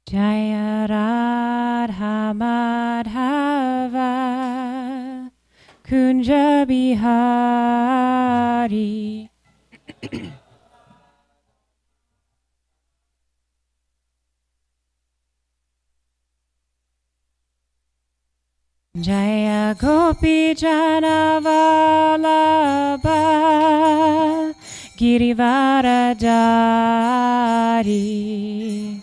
Jaya Radha Madhava Kunja Bihari. Jaya Gopi Jana Vallabha Girivaradari.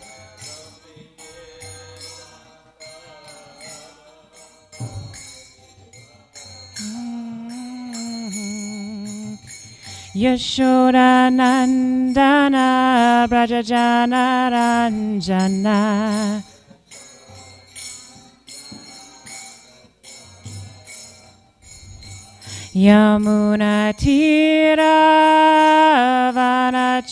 Yashoda Nandana Brajajana Ranjana Yamuna Tira Vanachari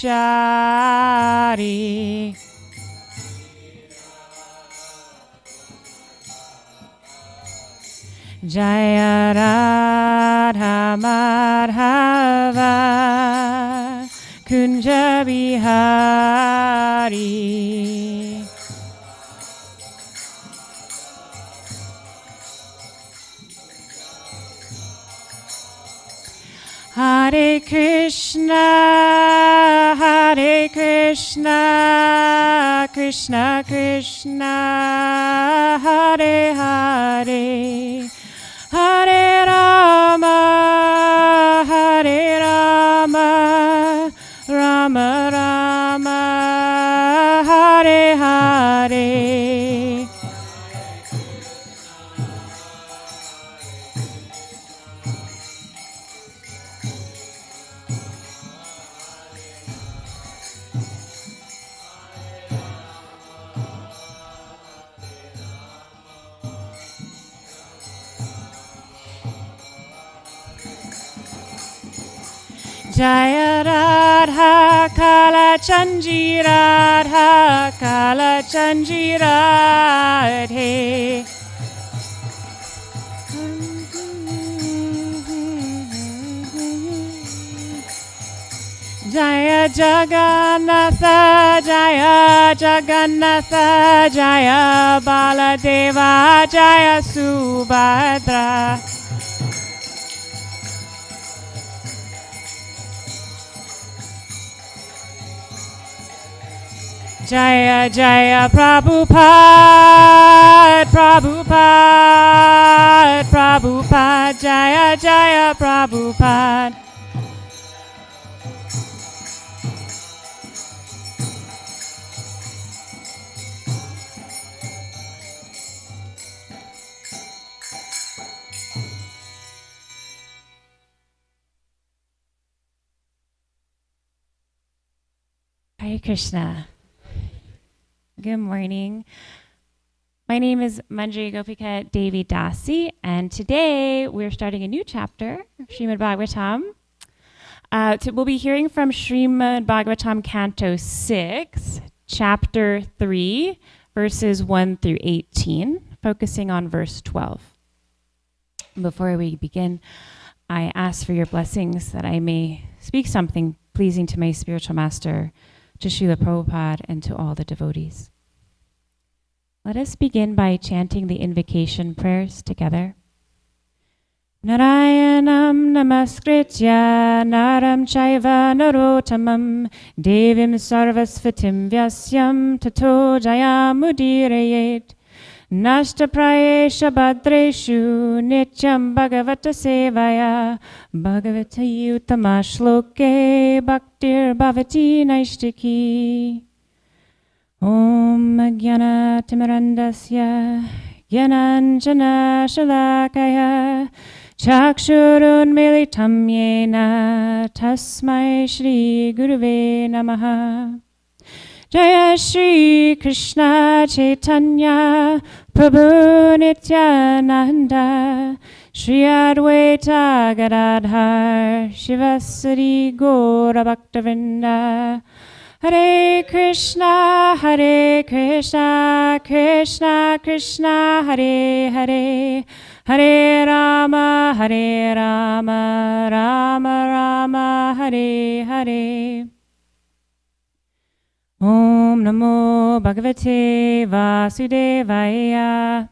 Jaya Radha Madhava Kunja Bihari. Hare Krishna, Krishna Krishna, Hare Hare, Hare Rama, Rama Rama, Hare Hare. Jaya Radha Kala Chanji Radha Kala Chanji Radhe. Jaya Jagannatha Jaya Jagannatha Jaya Baladeva Jaya Subhadra. Jaya Jaya Prabhupada, Prabhupada, Prabhupada, Jaya Jaya Prabhupada. Hare Krishna. Good morning. My name is Manjari Gopika Devi Dasi, and today we're starting a new chapter of Srimad Bhagavatam. We'll be hearing from Srimad Bhagavatam Canto 6, Chapter 3, verses 1 through 18, focusing on verse 12. Before we begin, I ask for your blessings that I may speak something pleasing to my spiritual master, to Srila Prabhupada, and to all the devotees. Let us begin by chanting the invocation prayers together. Narayanam namaskritya naram chaiva narotamam devim sarvasvatim vyasyam tato jayamudirayet nashtaprayesha badreshu nityam bhagavata sevaya bhagavata utama shloke bhaktir bhavati naishtiki. Om Jnana Timirandasya Jnananjana Shalakaya Chakshurun Militam Yena Tasmai Shri Guruve Namaha. Jaya Shri Krishna Chaitanya Prabhu Nityananda Shri Advaita Gadadhar Shivasari Gaura Bhaktavinda. Hare Krishna, Krishna Krishna, Hare Hare, Hare Rama, Rama Rama, Hare Hare. Om Namo Bhagavate Vasudevaya.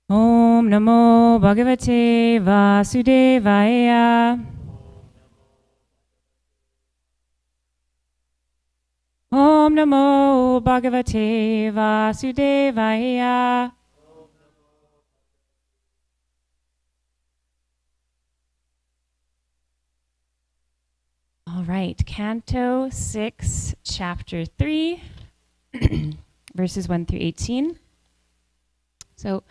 Om Namo Bhagavate Vasudevaya. Om Namo Bhagavate Vasudevaya. All right, Canto 6, Chapter 3, verses 1 through 18. So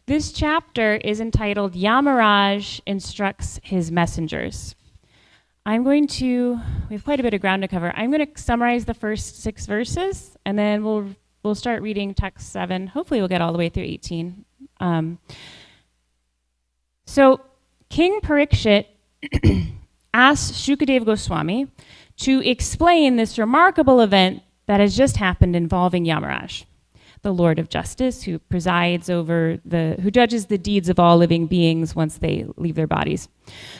this chapter is entitled Yamaraj Instructs His Messengers. We have quite a bit of ground to cover. I'm going to summarize the first 6 verses, and then we'll start reading text 7. Hopefully we'll get all the way through 18. So King Parikshit asked Shukadev Goswami to explain this remarkable event that has just happened involving Yamaraj, the Lord of Justice, who presides over who judges the deeds of all living beings once they leave their bodies.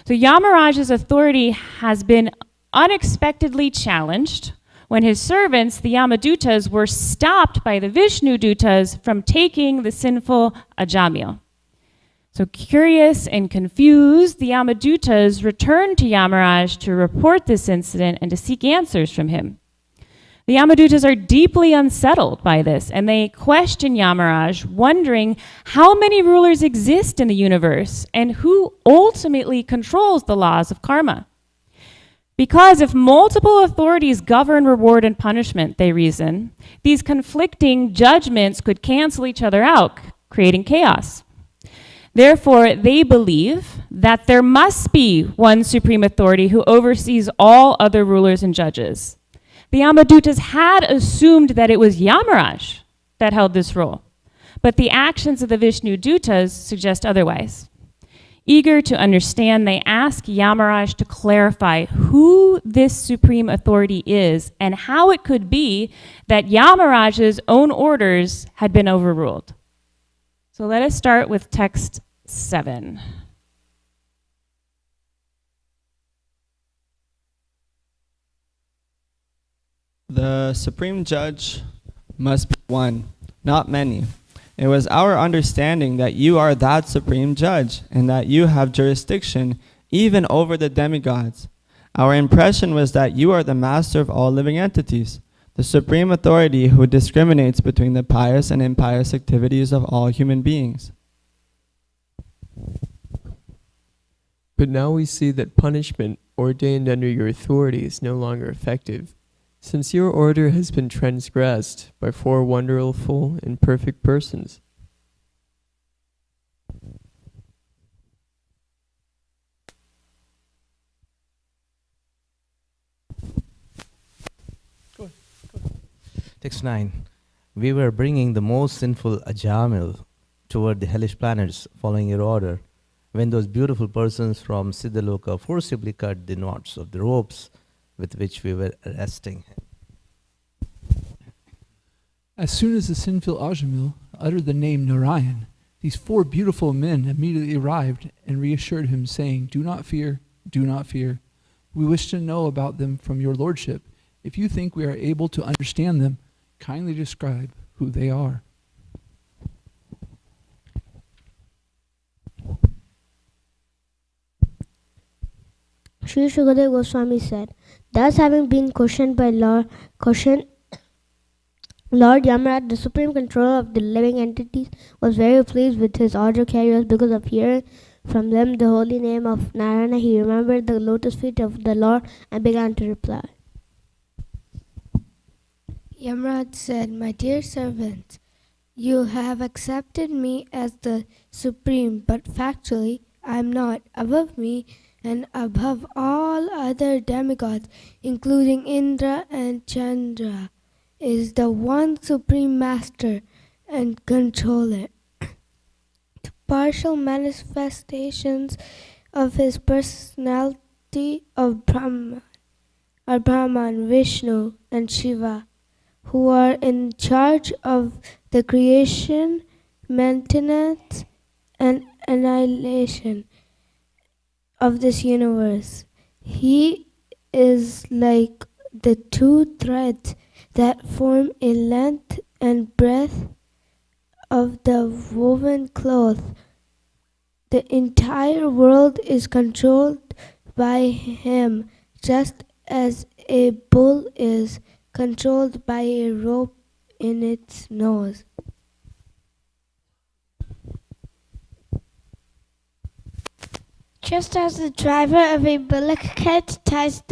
So Yamaraj's authority has been unexpectedly challenged when his servants, the Yamadutas, were stopped by the Vishnu Dutas from taking the sinful Ajamil. So curious and confused, the Yamadutas returned to Yamaraj to report this incident and to seek answers from him. The Yamadutas are deeply unsettled by this, and they question Yamaraj, wondering how many rulers exist in the universe and who ultimately controls the laws of karma. Because if multiple authorities govern reward and punishment, they reason, these conflicting judgments could cancel each other out, creating chaos. Therefore, they believe that there must be one supreme authority who oversees all other rulers and judges. The Yamadutas had assumed that it was Yamaraj that held this role, but the actions of the Vishnu Dutas suggest otherwise. Eager to understand, they ask Yamaraj to clarify who this supreme authority is and how it could be that Yamaraj's own orders had been overruled. So let us start with text 7. The supreme judge must be one, not many. It was our understanding that you are that supreme judge and that you have jurisdiction even over the demigods. Our impression was that you are the master of all living entities, the supreme authority who discriminates between the pious and impious activities of all human beings. But now we see that punishment ordained under your authority is no longer effective, since your order has been transgressed by 4 wonderful and perfect persons. Text 9. We were bringing the most sinful Ajamil toward the hellish planets following your order, when those beautiful persons from Siddhaloka forcibly cut the knots of the ropes with which we were arresting him. As soon as the sinful Ajamil uttered the name Narayan, these 4 beautiful men immediately arrived and reassured him, saying, "Do not fear, do not fear. We wish to know about them from your lordship. If you think we are able to understand them, kindly describe who they are." Sri Shukadev Goswami said, thus having been questioned by Lord Yamaraj, the supreme controller of the living entities, was very pleased with his order carriers because of hearing from them the holy name of Narayana. He remembered the lotus feet of the Lord and began to reply. Yamaraj said, my dear servants, you have accepted me as the supreme, but factually I am not. Above me and above all other demigods, including Indra and Chandra, is the one supreme master and controller. The partial manifestations of his personality of Brahman are Brahman, Vishnu, and Shiva, who are in charge of the creation, maintenance, and annihilation of this universe. He is like the two threads that form a length and breadth of the woven cloth. The entire world is controlled by him, just as a bull is controlled by a rope in its nose. Just as the driver of a bullock cart ties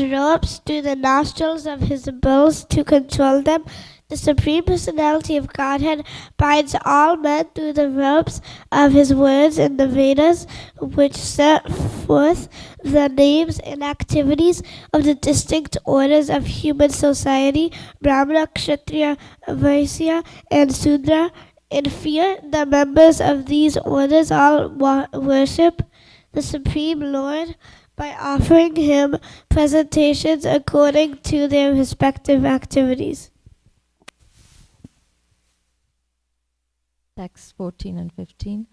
ropes to the nostrils of his bulls to control them, the Supreme Personality of Godhead binds all men through the ropes of his words in the Vedas, which set forth the names and activities of the distinct orders of human society, Brahmana, Kshatriya, Vaisya, and Sudra. In fear, the members of these orders all worship the Supreme Lord by offering him presentations according to their respective activities. Text 14 and 15.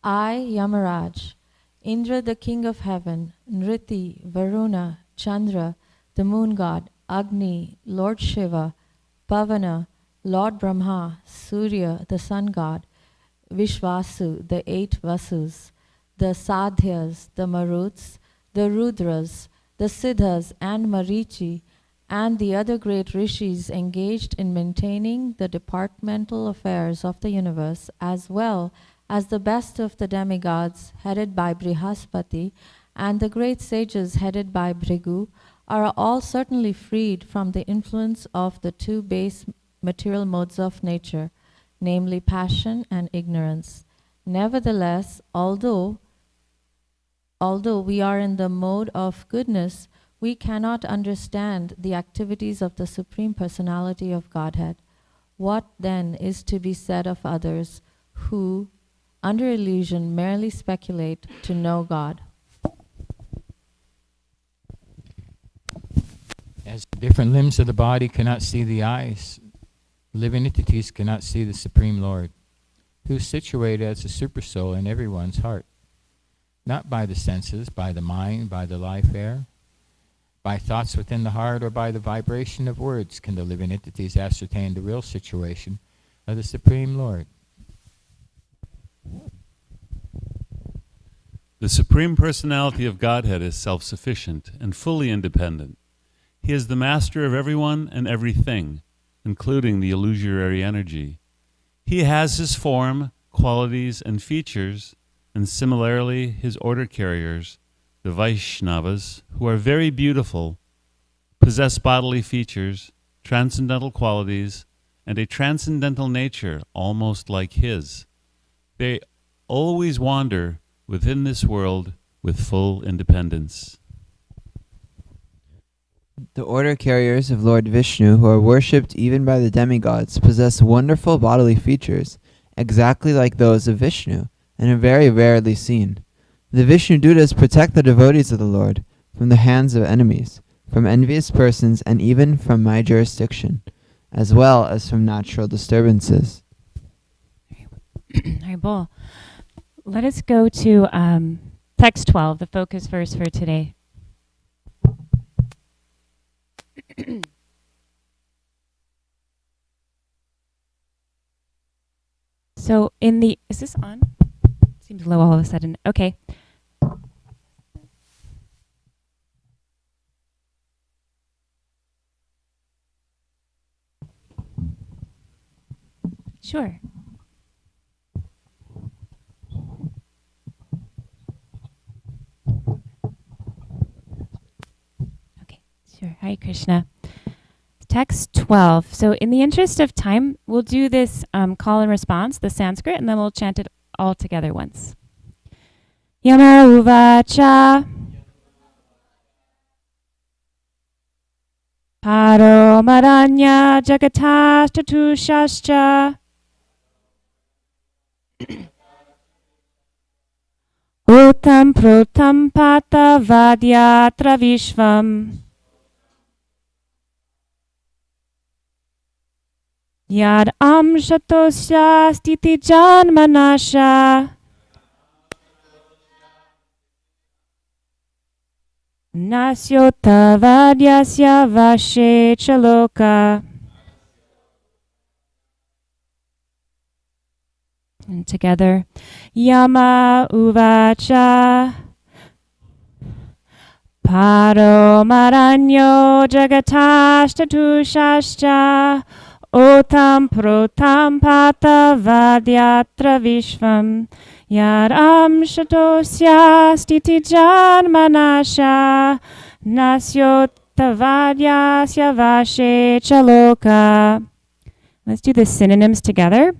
I, Yamaraj, Indra the king of heaven, Nriti, Varuna, Chandra, the moon god, Agni, Lord Shiva, Pavana, Lord Brahma, Surya, the sun god, Vishvasu, the 8 Vasus, the Sadhyas, the Maruts, the Rudras, the Siddhas and Marichi, and the other great rishis engaged in maintaining the departmental affairs of the universe, as well as the best of the demigods headed by Brihaspati and the great sages headed by Bhrigu, are all certainly freed from the influence of the two base material modes of nature, namely passion and ignorance. Nevertheless, although we are in the mode of goodness, we cannot understand the activities of the Supreme Personality of Godhead. What then is to be said of others who, under illusion, merely speculate to know God? As the different limbs of the body cannot see the eyes, living entities cannot see the Supreme Lord, who is situated as a supersoul in everyone's heart, not by the senses, by the mind, by the life air, by thoughts within the heart, or by the vibration of words can the living entities ascertain the real situation of the Supreme Lord. The Supreme Personality of Godhead is self-sufficient and fully independent. He is the master of everyone and everything, including the illusory energy. He has his form, qualities, and features, and similarly his order carriers, the Vaishnavas, who are very beautiful, possess bodily features, transcendental qualities, and a transcendental nature almost like his. They always wander within this world with full independence. The order carriers of Lord Vishnu, who are worshipped even by the demigods, possess wonderful bodily features, exactly like those of Vishnu, and are very rarely seen. The Vishnu Dutas protect the devotees of the Lord from the hands of enemies, from envious persons, and even from my jurisdiction, as well as from natural disturbances. Haribol. Let us go to text 12, the focus verse for today. So is this on? Seems low all of a sudden. Okay. Sure. Okay, sure. Hare Krishna. Text 12. So in the interest of time, we'll do this call and response, the Sanskrit, and then we'll chant it all together once. Yama uvacha paro maranya jagatastatushascha utam protam pata vadyatra vishvam Yad amshatosya stiti janmanasha Nasyota vadyasya vashe chaloka. And together, Yama uvacha paro maranyo jagatashtatushaschа otam protam pata vadyatra vishvam yaram shatosya stiti janmanasha nasyota vadyasya vashe chaloka. Let's do the synonyms together.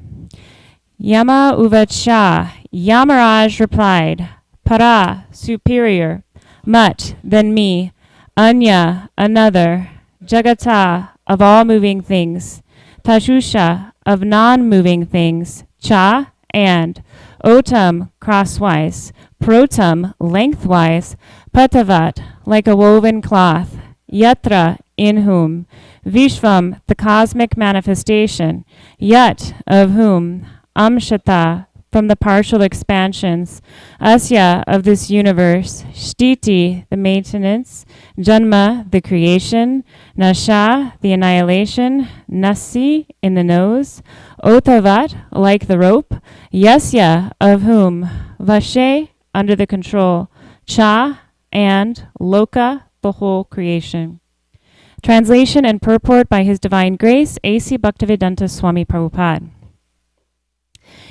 Yama uvacha, Yamaraj replied, para, superior, mat, than me, anya, another, jagata, of all moving things, tashusha, of non-moving things, cha, and, otam, crosswise, protam, lengthwise, patavat, like a woven cloth, yatra, in whom, vishvam, the cosmic manifestation, yat, of whom, amshata, from the partial expansions, asya, of this universe, shtiti, the maintenance, janma, the creation, nasha, the annihilation, nasi, in the nose, otavat, like the rope, yasya, of whom, vashe, under the control, cha, and loka, the whole creation. Translation and purport by His Divine Grace, A.C. Bhaktivedanta Swami Prabhupada.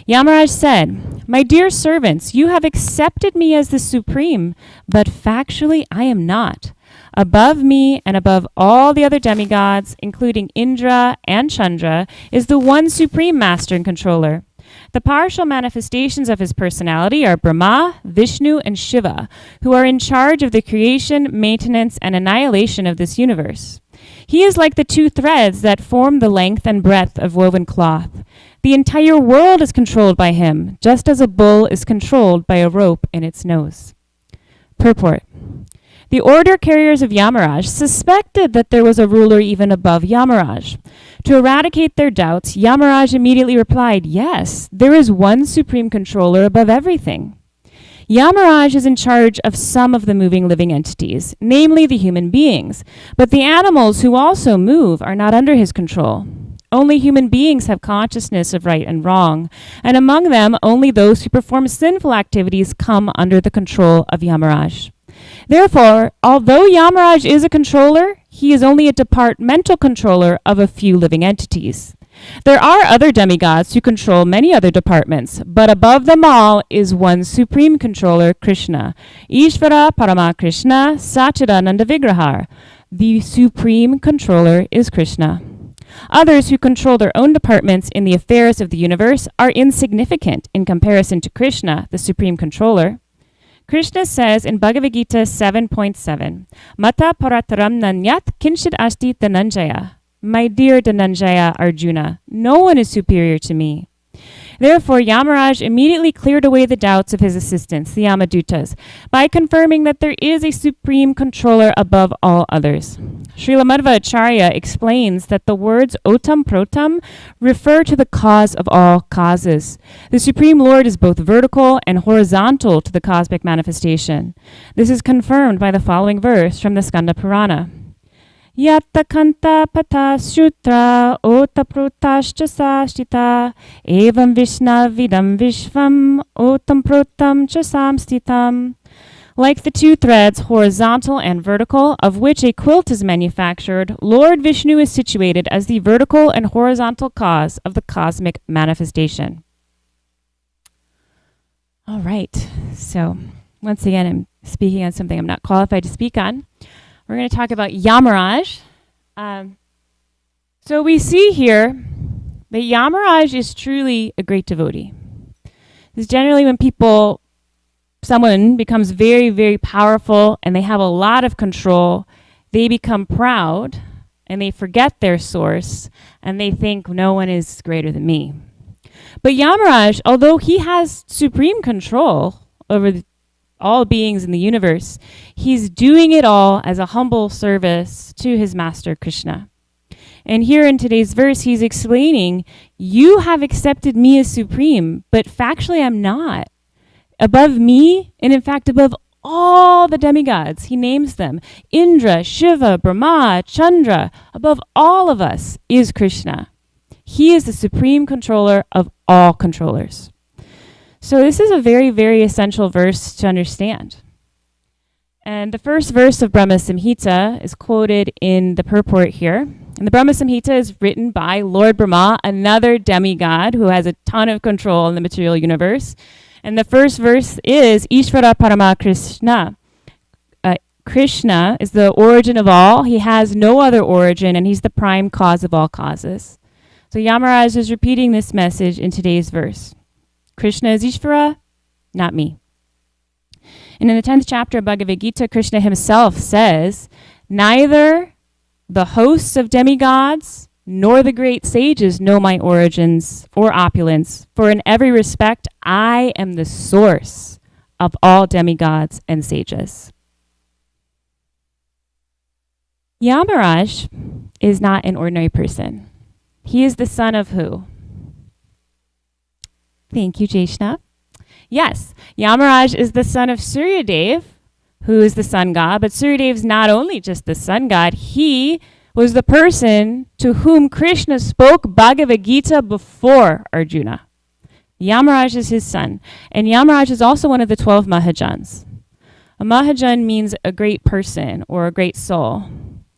Yamaraj said, "My dear servants, you have accepted me as the supreme, but factually I am not. Above me and above all the other demigods, including Indra and Chandra, is the one supreme master and controller. The partial manifestations of his personality are Brahma, Vishnu, and Shiva, who are in charge of the creation, maintenance, and annihilation of this universe. He is like the two threads that form the length and breadth of woven cloth. The entire world is controlled by him, just as a bull is controlled by a rope in its nose." Purport. The order carriers of Yamaraj suspected that there was a ruler even above Yamaraj. To eradicate their doubts, Yamaraj immediately replied, "Yes, there is one supreme controller above everything. Yamaraj is in charge of some of the moving living entities, namely the human beings, but the animals who also move are not under his control. Only human beings have consciousness of right and wrong, and among them only those who perform sinful activities come under the control of Yamaraj. Therefore, although Yamaraj is a controller, he is only a departmental controller of a few living entities. There are other demigods who control many other departments, but above them all is one supreme controller, Krishna. Ishvara Parama Krishna Sachidananda Vigrahar. The supreme controller is Krishna. Others who control their own departments in the affairs of the universe are insignificant in comparison to Krishna, the supreme controller. Krishna says in Bhagavad Gita 7.7, Mata parataram nanyat kinshid asti dhananjaya. My dear Dhananjaya Arjuna, no one is superior to me. Therefore, Yamaraj immediately cleared away the doubts of his assistants, the Yamadutas, by confirming that there is a supreme controller above all others. Srila Madhvacharya explains that the words otam protam refer to the cause of all causes. The Supreme Lord is both vertical and horizontal to the cosmic manifestation. This is confirmed by the following verse from the Skanda Purana. Yatta kanta pata sutra ota protascha sashtita evam vishna vidam vishvam otam protam cha samstitam. Like the two threads, horizontal and vertical, of which a quilt is manufactured, Lord Vishnu is situated as the vertical and horizontal cause of the cosmic manifestation. All right, so once again, I'm speaking on something I'm not qualified to speak on. We're going to talk about Yamaraj. So we see here that Yamaraj is truly a great devotee. Because generally when someone becomes very, very powerful and they have a lot of control, they become proud and they forget their source and they think no one is greater than me. But Yamaraj, although he has supreme control over all beings in the universe, he's doing it all as a humble service to his master Krishna. And here in today's verse, he's explaining, you have accepted me as supreme, but factually I'm not. Above me, and in fact above all the demigods. He names them. Indra, Shiva, Brahma, Chandra. Above all of us is Krishna. He is the supreme controller of all controllers. So this is a very, very essential verse to understand. And the first verse of Brahma Samhita is quoted in the purport here. And the Brahma Samhita is written by Lord Brahma, another demigod who has a ton of control in the material universe. And the first verse is Ishvara Parama Krishna. Krishna is the origin of all. He has no other origin, and he's the prime cause of all causes. So Yamaraj is repeating this message in today's verse. Krishna is Ishvara, not me. And in the 10th chapter of Bhagavad Gita, Krishna himself says, neither the hosts of demigods nor the great sages know my origins or opulence, for in every respect I am the source of all demigods and sages. Yamaraj is not an ordinary person. He is the son of who? Thank you, Jeshna. Yes, Yamaraj is the son of Suryadev, who is the sun god, but Suryadev is not only just the sun god, he was the person to whom Krishna spoke Bhagavad Gita before Arjuna. Yamaraj is his son, and Yamaraj is also one of the 12 Mahajans. A Mahajan means a great person or a great soul,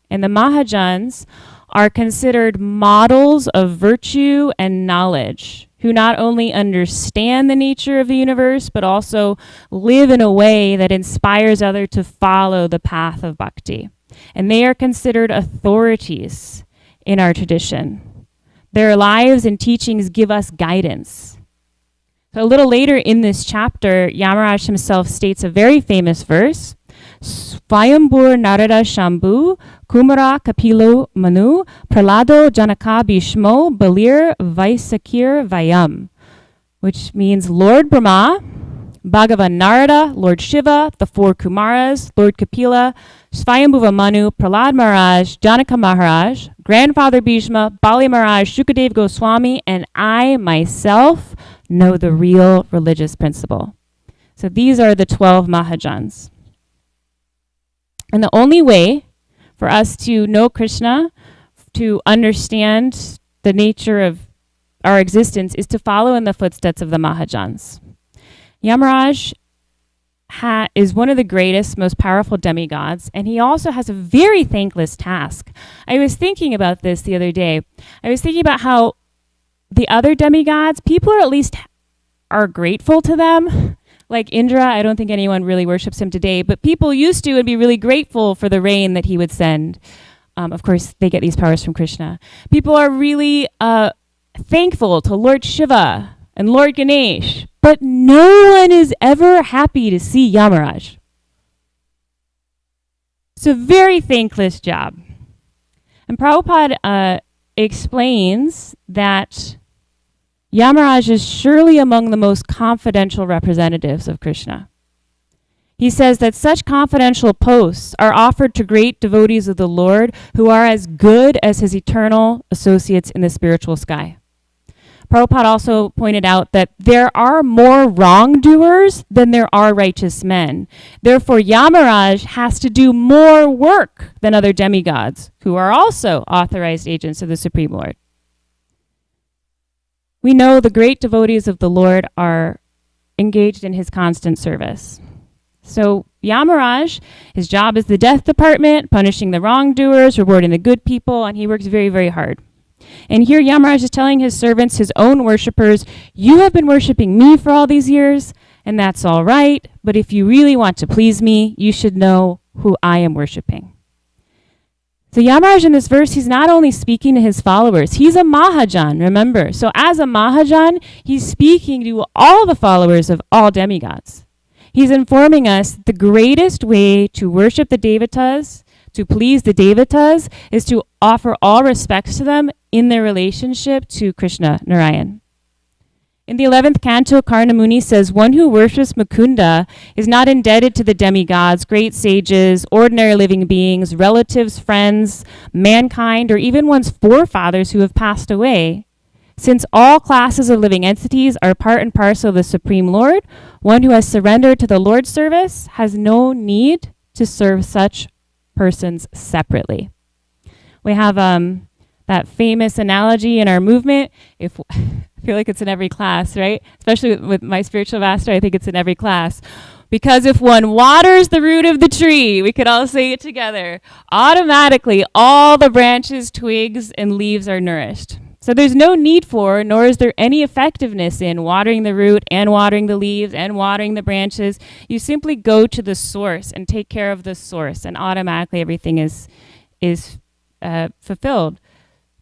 and the Mahajans are considered models of virtue and knowledge, who not only understand the nature of the universe, but also live in a way that inspires others to follow the path of bhakti. And they are considered authorities in our tradition. Their lives and teachings give us guidance. So a little later in this chapter, Yamaraj himself states a very famous verse, Swayambur Narada Shambhu, Kumara Kapilo Manu, Pralado Janaka Bhishmo, Balir Vaisakir Vayam, which means Lord Brahma, Bhagavan Narada, Lord Shiva, the 4 Kumaras, Lord Kapila, Swayambhuva Manu, Prahlad Maharaj, Janaka Maharaj, Grandfather Bhishma, Bali Maharaj, Shukadev Goswami, and I myself know the real religious principle. So these are the 12 Mahajans. And the only way for us to know Krishna, to understand the nature of our existence, is to follow in the footsteps of the Mahajans. Yamaraj is one of the greatest, most powerful demigods, and he also has a very thankless task. I was thinking about this the other day. I was thinking about how the other demigods, people are at least are grateful to them. Like Indra, I don't think anyone really worships him today, but people used to and be really grateful for the rain that he would send. Of course, they get these powers from Krishna. People are really thankful to Lord Shiva and Lord Ganesh, but no one is ever happy to see Yamaraj. It's a very thankless job. And Prabhupada explains that Yamaraj is surely among the most confidential representatives of Krishna. He says that such confidential posts are offered to great devotees of the Lord who are as good as his eternal associates in the spiritual sky. Prabhupada also pointed out that there are more wrongdoers than there are righteous men. Therefore, Yamaraj has to do more work than other demigods, who are also authorized agents of the Supreme Lord. We know the great devotees of the Lord are engaged in his constant service. So Yamaraj, his job is the death department, punishing the wrongdoers, rewarding the good people, and he works very, very hard. And here Yamaraj is telling his servants, his own worshippers, you have been worshiping me for all these years, and that's all right, but if you really want to please me, you should know who I am worshiping. So Yamaraj in this verse, he's not only speaking to his followers, he's a Mahajan, remember. So as a Mahajan, he's speaking to all the followers of all demigods. He's informing us the greatest way to worship the Devatas, to please the Devatas, is to offer all respects to them in their relationship to Krishna, Narayan. In the 11th canto, Karnamuni says, one who worships Mukunda is not indebted to the demigods, great sages, ordinary living beings, relatives, friends, mankind, or even one's forefathers who have passed away, Since all classes of living entities are part and parcel of the Supreme Lord, one who has surrendered to the Lord's service has no need to serve such persons separately. We have that famous analogy in our movement. I feel like it's in every class, right? Especially with my spiritual master, I think it's in every class. Because if one waters the root of the tree, we could all say it together, automatically all the branches, twigs, and leaves are nourished. So there's no need for, nor is there any effectiveness in watering the root and watering the leaves and watering the branches. You simply go to the source and take care of the source, and automatically everything is fulfilled.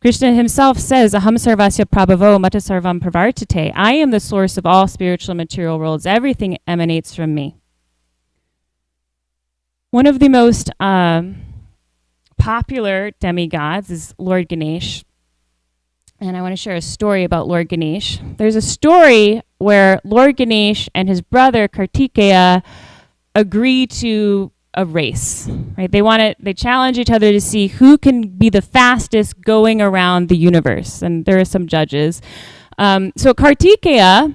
Krishna himself says, Aham sarvasya prabhavo mata sarvam pravartate. I am the source of all spiritual material worlds. Everything emanates from me. One of the most popular demigods is Lord Ganesh. And I want to share a story about Lord Ganesh. There's a story where Lord Ganesh and his brother Kartikeya agree to a race, right? They challenge each other to see who can be the fastest going around the universe. And there are some judges. So Kartikeya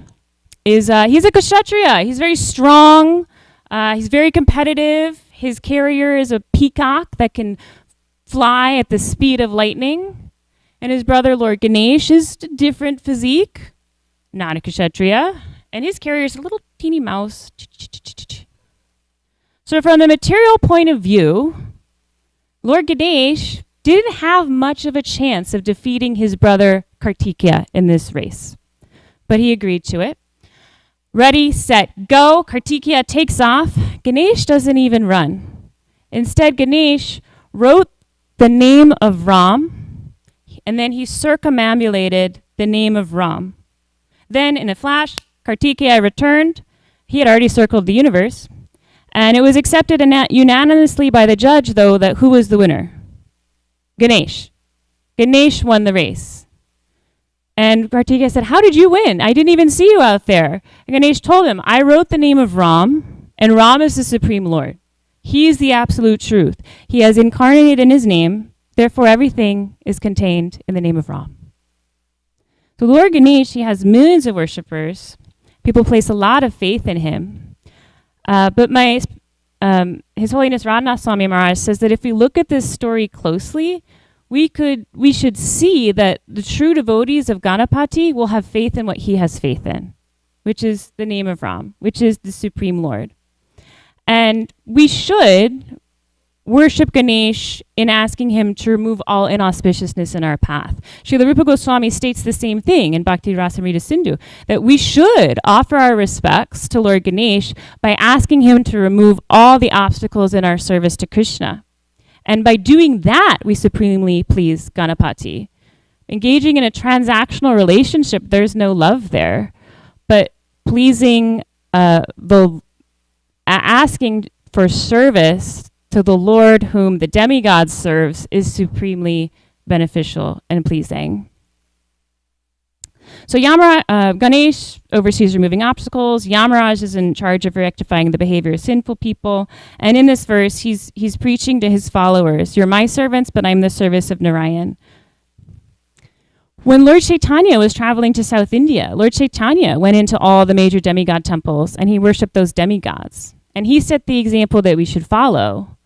he's a kshatriya. He's very strong. He's very competitive. His carrier is a peacock that can fly at the speed of lightning. And his brother, Lord Ganesh, is a different physique, not a kshatriya, and his carrier is a little teeny mouse. So from the material point of view, Lord Ganesh didn't have much of a chance of defeating his brother Kartikeya in this race, but he agreed to it. Ready, set, go. Kartikeya takes off. Ganesh doesn't even run. Instead, Ganesh wrote the name of Ram, and then he circumambulated the name of Ram. Then, in a flash, Kartikeya returned. He had already circled the universe. And it was accepted unanimously by the judge, though, that who was the winner? Ganesh. Ganesh won the race. And Kartikeya said, how did you win? I didn't even see you out there. And Ganesh told him, I wrote the name of Ram, and Ram is the Supreme Lord. He is the absolute truth. He has incarnated in his name. Therefore, everything is contained in the name of Ram. So Lord Ganesh, he has millions of worshippers. People place a lot of faith in him. But His Holiness Radhanath Swami Maharaj says that if we look at this story closely, we should see that the true devotees of Ganapati will have faith in what he has faith in, which is the name of Ram, which is the Supreme Lord. And we should worship Ganesh in asking him to remove all inauspiciousness in our path. Srila Rupa Goswami states the same thing in Bhakti Rasamrita Sindhu, that we should offer our respects to Lord Ganesh by asking him to remove all the obstacles in our service to Krishna. And by doing that, we supremely please Ganapati. Engaging in a transactional relationship, there's no love there. But pleasing, asking for service to the Lord whom the demigod serves is supremely beneficial and pleasing. So Ganesh oversees removing obstacles. Yamaraj is in charge of rectifying the behavior of sinful people. And in this verse, he's preaching to his followers, you're my servants, but I'm the service of Narayan. When Lord Chaitanya was traveling to South India, Lord Chaitanya went into all the major demigod temples and he worshipped those demigods. And he set the example that we should follow.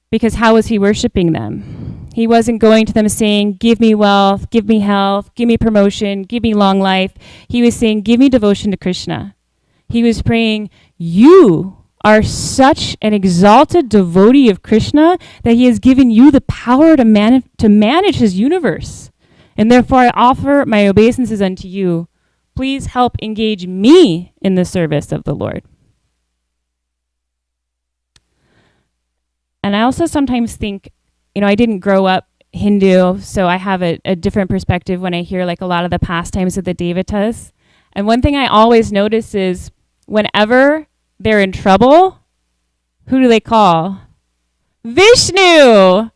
Because how was he worshiping them? He wasn't going to them saying, give me wealth, give me health, give me promotion, give me long life. He was saying, give me devotion to Krishna. He was praying, you are such an exalted devotee of Krishna that he has given you the power to manage his universe. And therefore I offer my obeisances unto you. Please help engage me in the service of the Lord. And I also sometimes think, I didn't grow up Hindu, so I have a different perspective when I hear like a lot of the pastimes of the Devatas. And one thing I always notice is whenever they're in trouble, who do they call? Vishnu!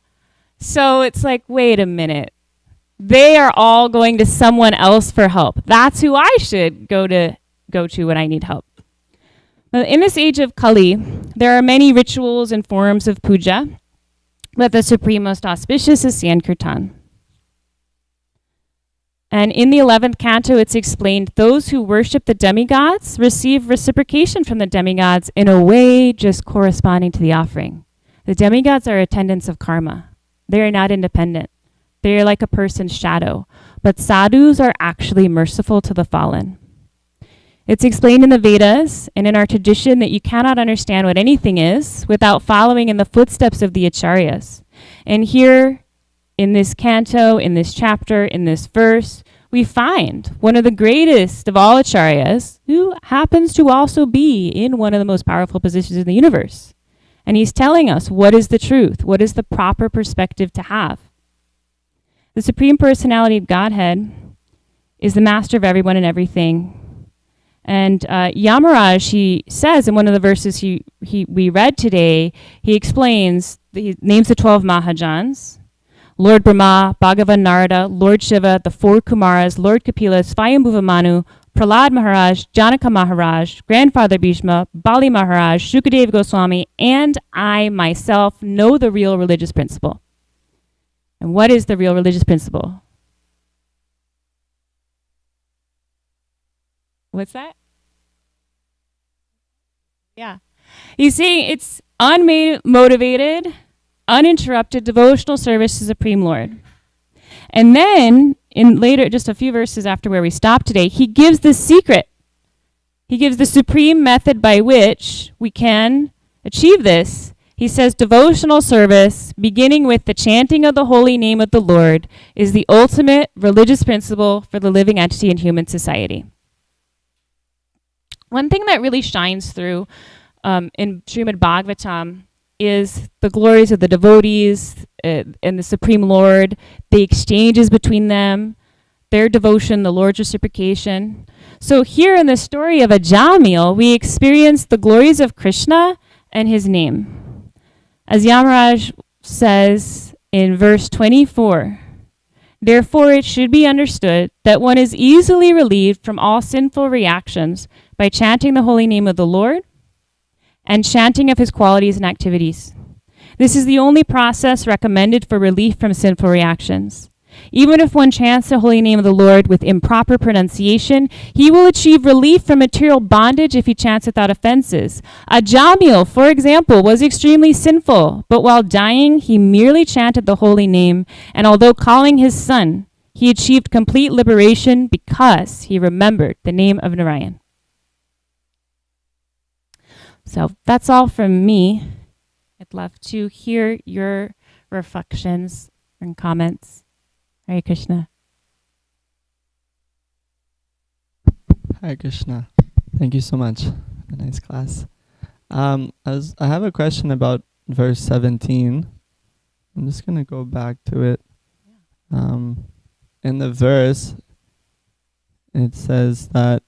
So it's like, wait a minute. They are all going to someone else for help. That's who I should go to when I need help. In this age of Kali, there are many rituals and forms of puja, but the supreme most auspicious is Sankirtan. And in the 11th canto, it's explained those who worship the demigods receive reciprocation from the demigods in a way just corresponding to the offering. The demigods are attendants of karma. They are not independent. They are like a person's shadow. But sadhus are actually merciful to the fallen. It's explained in the Vedas and in our tradition that you cannot understand what anything is without following in the footsteps of the acharyas. And here, in this canto, in this chapter, in this verse, we find one of the greatest of all acharyas who happens to also be in one of the most powerful positions in the universe. And he's telling us what is the truth, what is the proper perspective to have. The Supreme Personality of Godhead is the master of everyone and everything. And Yamaraj, he says in one of the verses we read today, he explains, he names the 12 Mahajans, Lord Brahma, Bhagavan Narada, Lord Shiva, the 4 Kumaras, Lord Kapila, Svayambhuva Manu, Prahlad Maharaj, Janaka Maharaj, Grandfather Bhishma, Bali Maharaj, Shukadeva Goswami, and I myself know the real religious principle. And what is the real religious principle? What's that? Yeah. He's saying it's unmotivated, uninterrupted devotional service to Supreme Lord. And then, in later, just a few verses after where we stopped today, he gives the secret. He gives the supreme method by which we can achieve this. He says devotional service, beginning with the chanting of the holy name of the Lord, is the ultimate religious principle for the living entity in human society. One thing that really shines through in Srimad Bhagavatam is the glories of the devotees and the Supreme Lord, the exchanges between them, their devotion, the Lord's reciprocation. So here in the story of Ajamil, we experience the glories of Krishna and his name. As Yamaraj says in verse 24, therefore it should be understood that one is easily relieved from all sinful reactions by chanting the holy name of the Lord and chanting of his qualities and activities. This is the only process recommended for relief from sinful reactions. Even if one chants the holy name of the Lord with improper pronunciation, he will achieve relief from material bondage if he chants without offenses. Ajamil, for example, was extremely sinful, but while dying, he merely chanted the holy name, and although calling his son, he achieved complete liberation because he remembered the name of Narayan. So that's all from me. I'd love to hear your reflections and comments. Hare Krishna. Hare Krishna. Thank you so much. A nice class. I have a question about verse 17. I'm just going to go back to it. In the verse, it says that...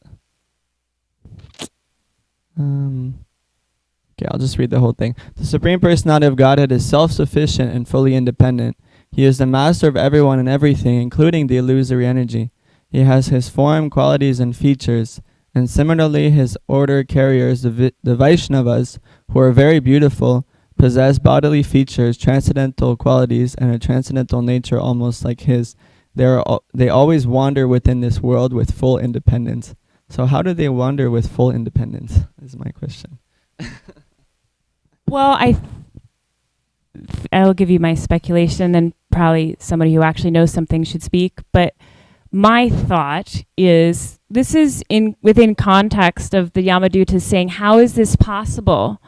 Okay, I'll just read the whole thing. The Supreme Personality of Godhead is self-sufficient and fully independent. He is the master of everyone and everything, including the illusory energy. He has his form, qualities, and features. And similarly, his order carriers, the Vaishnavas, who are very beautiful, possess bodily features, transcendental qualities, and a transcendental nature almost like his. They always wander within this world with full independence. So how do they wander with full independence, is my question. Well, I'll give you my speculation, and probably somebody who actually knows something should speak. But my thought is this is within context of the Yamadutas saying, how is this possible?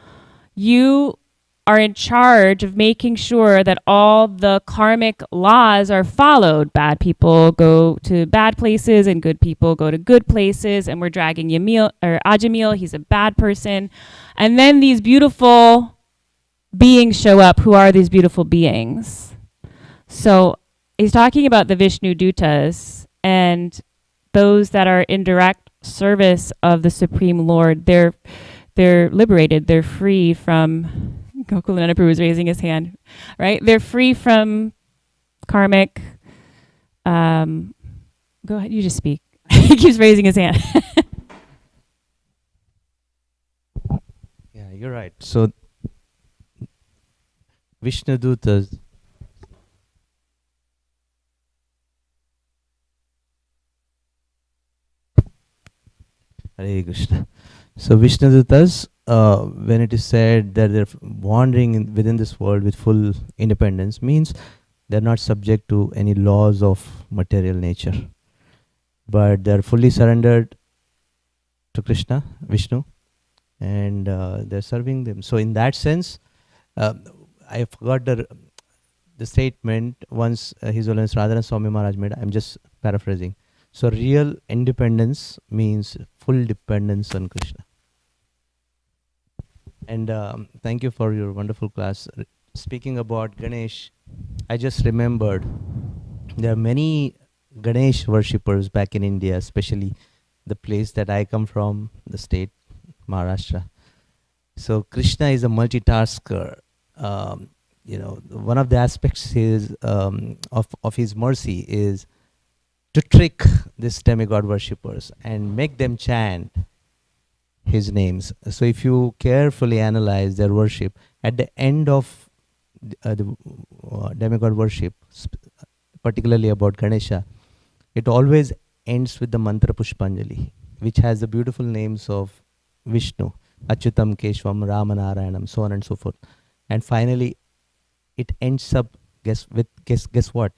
You are in charge of making sure that all the karmic laws are followed. Bad people go to bad places and good people go to good places, and we're dragging Ajamil, he's a bad person. And then these beautiful beings show up. Who are these beautiful beings? So he's talking about the Vishnu Dutas and those that are in direct service of the Supreme Lord. They're liberated. They're free from... Gokulananda Prabhu is raising his hand, right? They're free from karmic... go ahead, you just speak. He keeps raising his hand. Yeah, you're right. So Vishnu Dutas Hare Krishna. So Vishnudutas, when it is said that they're wandering within this world with full independence, means they're not subject to any laws of material nature, but they're fully surrendered to Krishna, Vishnu, and they're serving them. So in that sense, I forgot the statement once His Holiness Radhana Swami Maharaj made. I'm just paraphrasing. So real independence means full dependence on Krishna. And thank you for your wonderful class. Speaking about Ganesh, I just remembered there are many Ganesh worshippers back in India, especially the place that I come from, the state, Maharashtra. So Krishna is a multitasker. One of the aspects is of his mercy is to trick these demigod worshippers and make them chant his names. So if you carefully analyze their worship, at the end of the demigod worship, particularly about Ganesha, it always ends with the mantra Pushpanjali, which has the beautiful names of Vishnu, Achyutam, Keshvam, Ramanarayanam, so on and so forth. And finally, it ends up, guess what?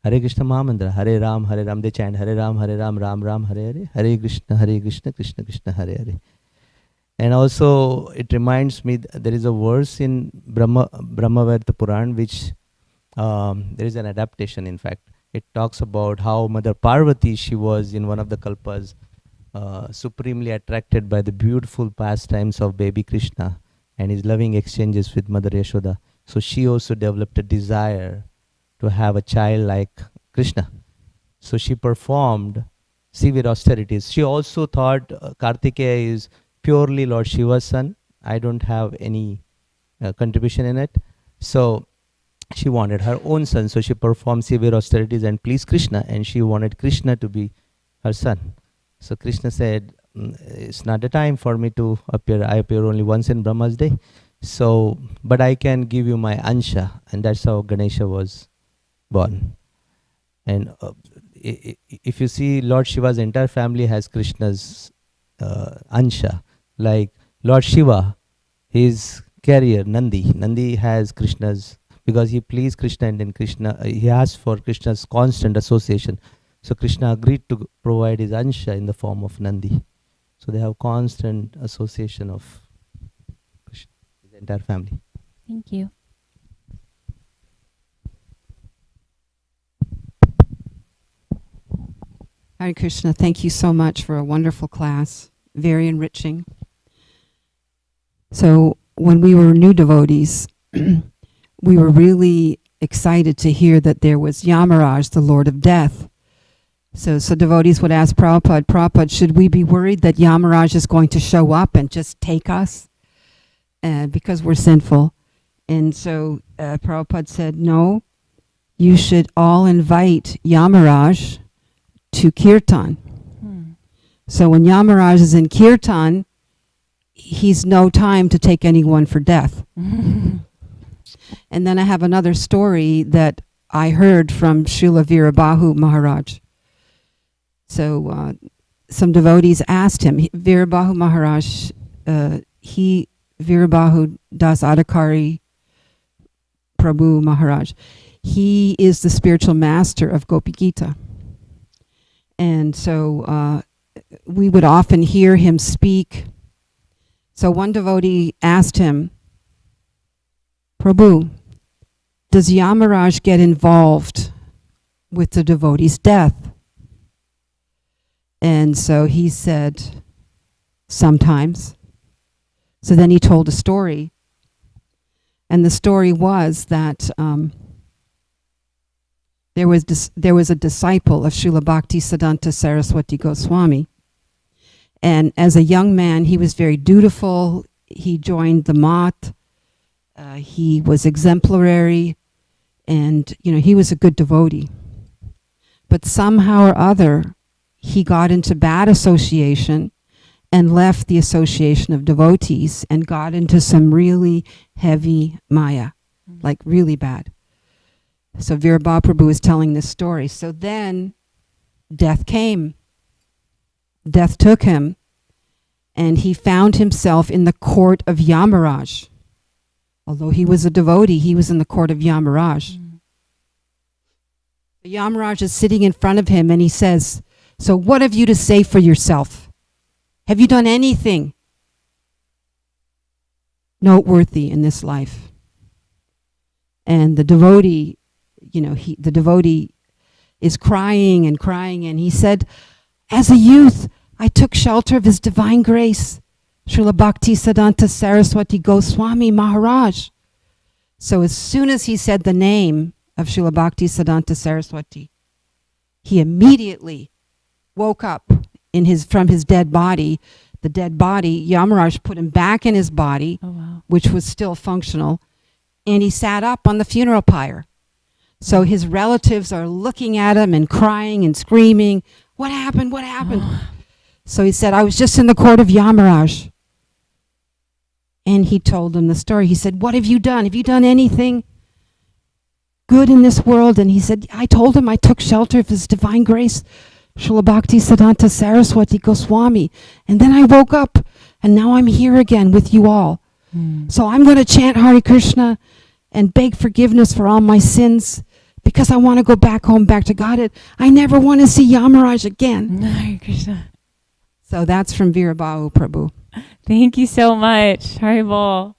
Hare Krishna Mahamantra, Hare Ram, they chant Hare Ram, Ram Ram, Hare Hare, Hare Krishna, Krishna Krishna, Hare Hare. And also, it reminds me, there is a verse in Brahmavarta Puran, which there is an adaptation, in fact. It talks about how Mother Parvati, she was in one of the kalpas, supremely attracted by the beautiful pastimes of baby Krishna and his loving exchanges with Mother Yashoda. So she also developed a desire to have a child like Krishna. So she performed severe austerities. She also thought Kartikeya is purely Lord Shiva's son. I don't have any contribution in it. So she wanted her own son. So she performed severe austerities and pleased Krishna, and she wanted Krishna to be her son. So Krishna said, it's not the time for me to appear. I appear only once in Brahma's day. So, but I can give you my Ansha, and that's how Ganesha was born. And if you see, Lord Shiva's entire family has Krishna's Ansha. Like Lord Shiva, his carrier, Nandi has Krishna's, because he pleased Krishna, and then Krishna, he asked for Krishna's constant association. So Krishna agreed to provide his Ansha in the form of Nandi. So they have constant association of Krishna, his entire family. Thank you. Hare Krishna, thank you so much for a wonderful class, very enriching. So when we were new devotees, we were really excited to hear that there was Yamaraj, the Lord of Death. So devotees would ask Prabhupada, should we be worried that Yamaraj is going to show up and just take us because we're sinful? And so Prabhupada said, no, you should all invite Yamaraj to Kirtan. So when Yamaraj is in Kirtan, he's no time to take anyone for death. And then I have another story that I heard from Srila Virabahu Maharaj. So some devotees asked him, Virabahu Maharaj, Virabahu Das Adhikari Prabhu Maharaj, he is the spiritual master of Gopika. And so we would often hear him speak. So one devotee asked him, Prabhu, does Yamaraj get involved with the devotee's death? And so he said, sometimes. So then he told a story. And the story was that there was a disciple of Srila Bhakti Siddhanta Saraswati Goswami. And as a young man, he was very dutiful. He joined the Math. He was exemplary. And, he was a good devotee. But somehow or other, he got into bad association and left the association of devotees and got into some really heavy maya, like really bad. So Virabha Prabhu is telling this story. So then death came. death took him, and he found himself in the court of Yamaraj. Although he was a devotee, he was in the court of Yamaraj. The Yamaraj is sitting in front of him, and he says, "So what have you to say for yourself? Have you done anything noteworthy in this life?" And the devotee, the devotee is crying and crying, and he said, "As a youth, I took shelter of His divine grace, Srila Bhakti Siddhanta Saraswati Goswami Maharaj." So as soon as he said the name of Srila Bhakti Siddhanta Saraswati, he immediately woke up from his dead body. The dead body, Yamaraj put him back in his body, which was still functional, and he sat up on the funeral pyre. So his relatives are looking at him and crying and screaming, "What happened? What happened?" So he said, "I was just in the court of Yamaraj." And he told them the story. He said, "What have you done? Have you done anything good in this world?" And he said, "I told him I took shelter of His divine grace, Srila Bhakti Siddhanta Saraswati Goswami. And then I woke up, and now I'm here again with you all. So I'm going to chant Hare Krishna and beg forgiveness for all my sins, because I want to go back home, back to Godhead. I never want to see Yamaraj again." Hare Krishna. So that's from Veerabahu Prabhu. Thank you so much. Haribol.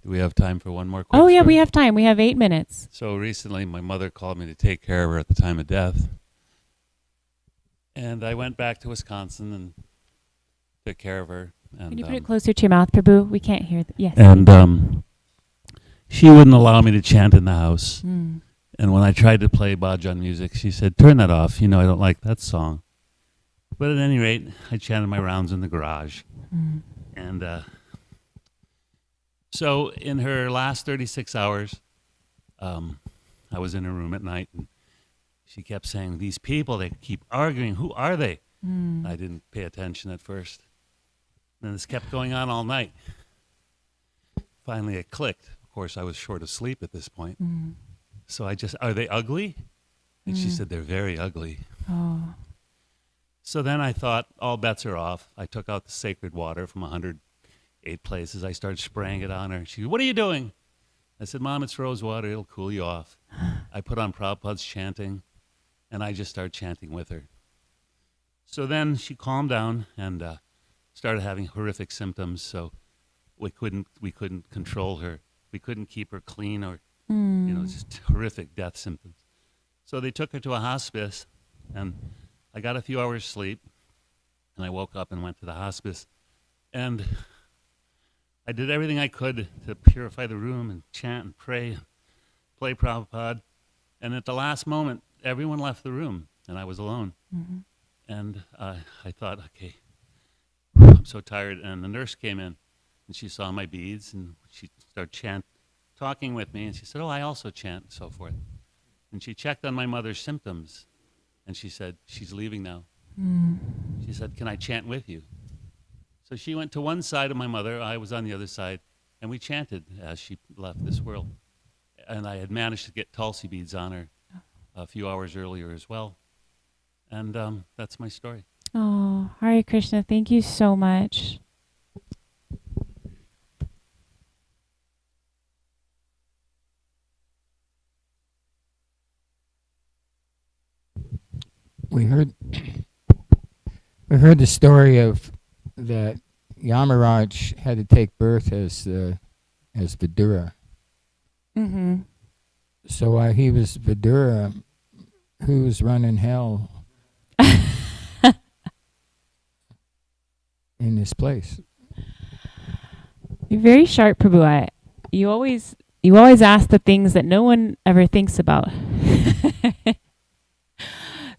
Do we have time for one more question? Oh, yeah, we have time. We have 8 minutes. So recently, my mother called me to take care of her at the time of death. And I went back to Wisconsin and took care of her. And, Can you put it closer to your mouth, Prabhu? We can't hear. Yes. And she wouldn't allow me to chant in the house. And when I tried to play bhajan music, she said, "Turn that off. I don't like that song." But at any rate, I chanted my rounds in the garage. And so in her last 36 hours, I was in her room at night, and she kept saying, "These people, they keep arguing. Who are they?" I didn't pay attention at first. And this kept going on all night. Finally, it clicked. Of course, I was short of sleep at this point. So I just, "Are they ugly?" And she said, "They're very ugly." Oh. So then I thought, all bets are off. I took out the sacred water from 108 places. I started spraying it on her. She said, "What are you doing?" I said, "Mom, it's rose water. It'll cool you off." I put on Prabhupada's chanting, and I just started chanting with her. So then she calmed down and started having horrific symptoms. So we couldn't control her. We couldn't keep her clean, or just horrific death symptoms. So they took her to a hospice, and I got a few hours sleep, and I woke up and went to the hospice, and I did everything I could to purify the room and chant and pray and play Prabhupada. And at the last moment, everyone left the room, and I was alone. And I thought, okay, I'm so tired. And the nurse came in, and she saw my beads, and she started talking with me, and she said, "Oh, I also chant," and so forth. And she checked on my mother's symptoms, and she said, "She's leaving now." She said, "Can I chant with you?" So she went to one side of my mother, I was on the other side, and we chanted as she left this world. And I had managed to get Tulsi beads on her a few hours earlier as well. And that's my story. Oh, Hare Krishna, thank you so much. We heard the story of that Yamaraj had to take birth as Vidura. So while he was Vidura, who was running hell in this place? You're very sharp, Prabhu. You always ask the things that no one ever thinks about.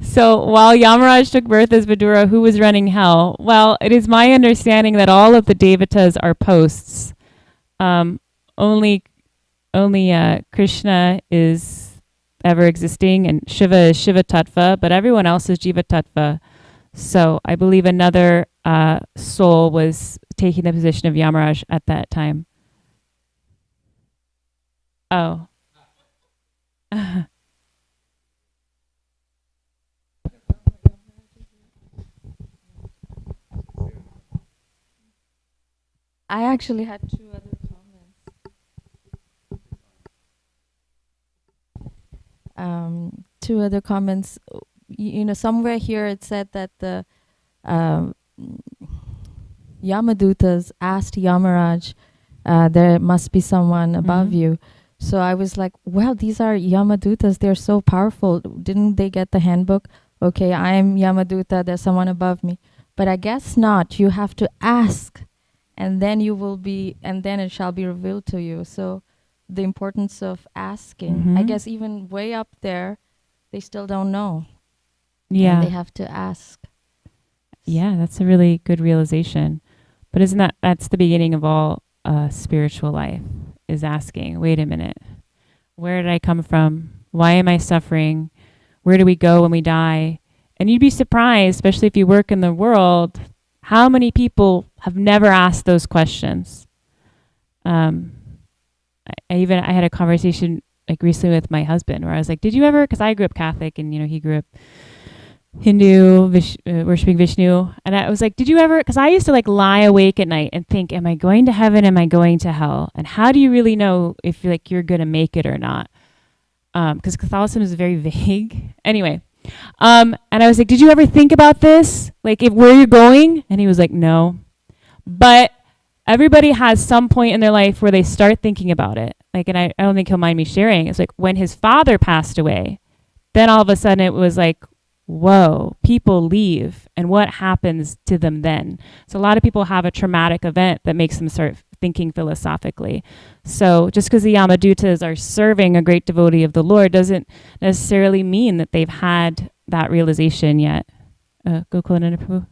So while Yamaraj took birth as Vidura, who was running hell? Well, it is my understanding that all of the devatas are posts. Only Krishna is ever existing, and Shiva is Shiva Tattva, but everyone else is Jiva Tattva. So I believe another soul was taking the position of Yamaraj at that time. Oh. I actually had two other comments. Two other comments. Somewhere here it said that the Yamadutas asked Yamaraj, there must be someone above you. So I was like, well, these are Yamadutas. They're so powerful. Didn't they get the handbook? Okay, I am Yamaduta. There's someone above me. But I guess not. You have to ask, and then then it shall be revealed to you. So the importance of asking. I guess even way up there, they still don't know. Yeah. And they have to ask. Yeah, that's a really good realization. But that's the beginning of all spiritual life, is asking, wait a minute, where did I come from? Why am I suffering? Where do we go when we die? And you'd be surprised, especially if you work in the world, how many people have never asked those questions. I had a conversation like recently with my husband where I was like, did you ever, because I grew up Catholic and he grew up Hindu, worshiping Vishnu. And I was like, did you ever, because I used to like lie awake at night and think, am I going to heaven? Am I going to hell? And how do you really know if you're going to make it or not? Because Catholicism is very vague. Anyway, and I was like, did you ever think about this? Like where you're going? And he was like, no. But everybody has some point in their life where they start thinking about it. Like, and I don't think he'll mind me sharing. It's like when his father passed away, then all of a sudden it was like, whoa, people leave, and what happens to them then? So a lot of people have a traumatic event that makes them start thinking philosophically. So just because the Yamadutas are serving a great devotee of the Lord doesn't necessarily mean that they've had that realization yet. Gokulananda Prabhu.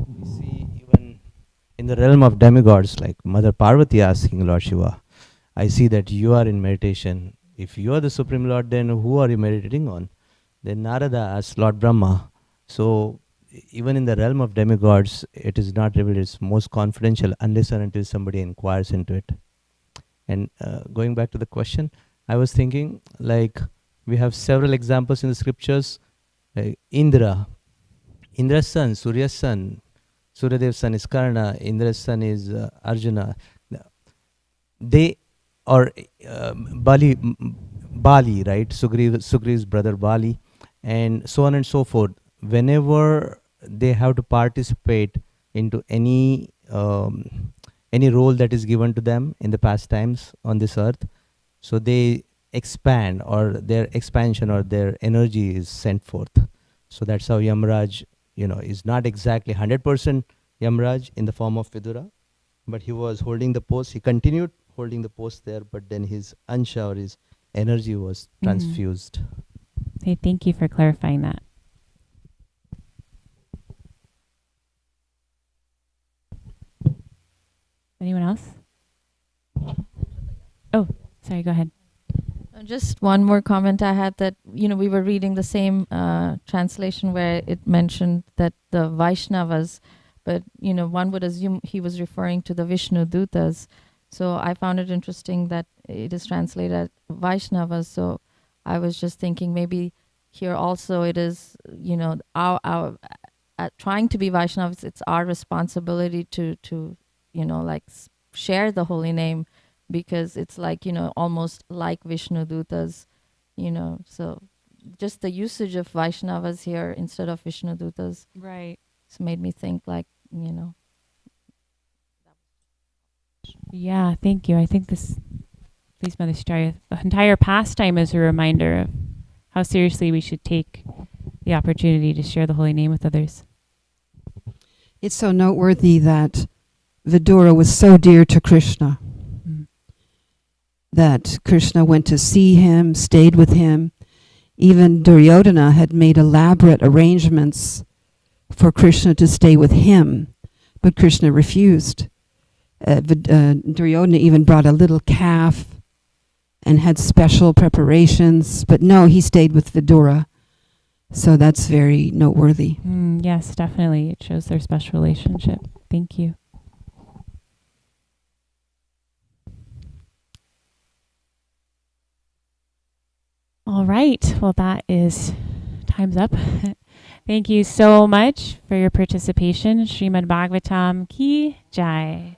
We see even in the realm of demigods, like Mother Parvati asking Lord Shiva, I see that you are in meditation. If you are the Supreme Lord, then who are you meditating on? Then Narada asked Lord Brahma. So even in the realm of demigods, it is not revealed. It's most confidential unless and until somebody inquires into it. And going back to the question, I was thinking, like, we have several examples in the scriptures. Indra's son, Surya's son, Suryadev's son is Karna, Indra's son is Arjuna. They or Bali, right? Sugriv's brother Bali, and so on and so forth. Whenever they have to participate into any role that is given to them in the past times on this earth, so they expand, or their expansion or their energy is sent forth. So that's how Yamaraj, is not exactly 100% Yamaraj in the form of Vidura, but he was holding the post. He continued holding the post there, but then his ansha, or his energy, was transfused. Hey, thank you for clarifying that. Anyone else? Oh, sorry, go ahead. Just one more comment I had, that, we were reading the same translation where it mentioned that the Vaishnavas, but, one would assume he was referring to the Vishnu Dutas. So I found it interesting that it is translated as Vaishnavas. So I was just thinking maybe here also it is, our trying to be Vaishnavas, it's our responsibility to share the holy name, because it's like, almost like Vishnu Dutas, so just the usage of Vaishnavas here instead of Vishnu Dutas. Right. It's made me think like, Yeah, thank you. I think please, Mother Shitaya, the entire pastime is a reminder of how seriously we should take the opportunity to share the holy name with others. It's so noteworthy that Vidura was so dear to Krishna, that Krishna went to see him, stayed with him. Even Duryodhana had made elaborate arrangements for Krishna to stay with him, but Krishna refused. Duryodhana even brought a little calf and had special preparations, but no, he stayed with Vidura. So that's very noteworthy. Yes, definitely. It shows their special relationship. Thank you. All right. Well, that is time's up. Thank you so much for your participation. Srimad Bhagavatam ki jai.